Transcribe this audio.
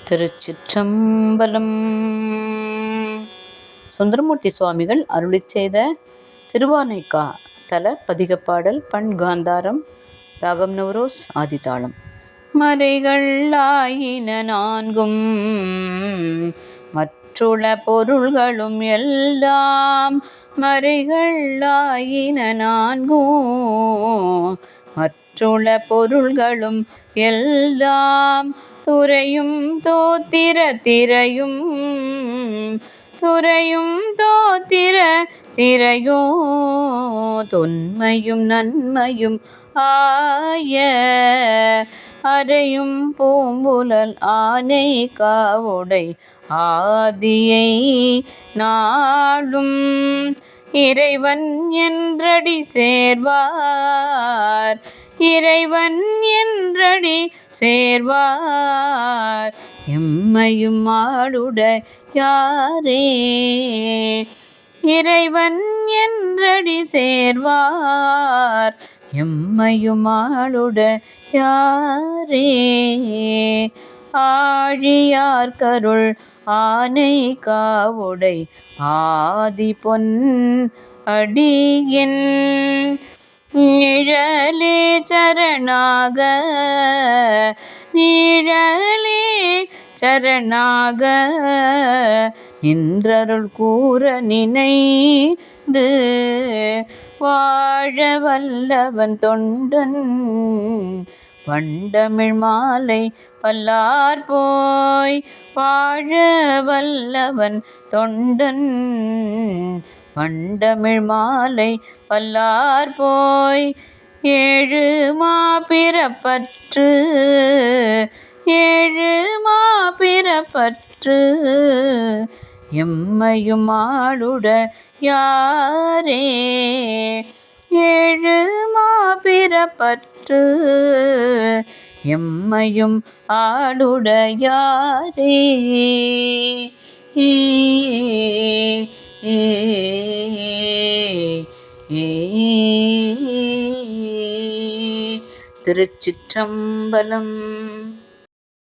திருச்சிற்றம்பலம். சுந்தரமூர்த்தி சுவாமிகள் அருளிச் செய்த திருவானைக்கா தல பதிகப்பாடல். பண் காந்தாரம், ராகம் நவரோஸ், ஆதிதாளம். மறைகள் ஆயின நான்கும் மற்றுள பொருள்களும் எல்லாம், மறைகள் ஆயின நான்கும் மற்றுள பொருள்களும் எல்லாம், துறையும் தோத்திர திரையும் துறையும் தோத்திர திரையோ தொன்மையும் நன்மையும் ஆய, அறையும் பூம்புலல் ஆனை காவுடை ஆதியை நாளும், இறைவன் என்றடி சேர்வார் இறைவன் என்றடி சேர்வார், எம்மையும் ஆளுடையாரே. இறைவன் என்றடி சேர்வார், எம்மையும் ஆளுடையாரே. ஆழியார் கருள் ஆனை காவுடை ஆதி பொன் அடியின், நிழலே சரணாக நிழலே சரணாக நின்றருள் கூற நினைந்து, வாழ வல்லவன் தொண்டன் வண்டமிழ் மாலை வல்லார் போய், வாழ வல்லவன் தொண்டன் வண்டமிழ் மாலை வல்லார் போய், ஏழு மாபிறப்பற்று ஏழு மாபிறப்பற்று எம்மையும் ஆளுடையாரே. ஏழு மாபிறப்பற்று எம்மையும் ஆளுடையாரே. திருச்சிற்றம்பலம்.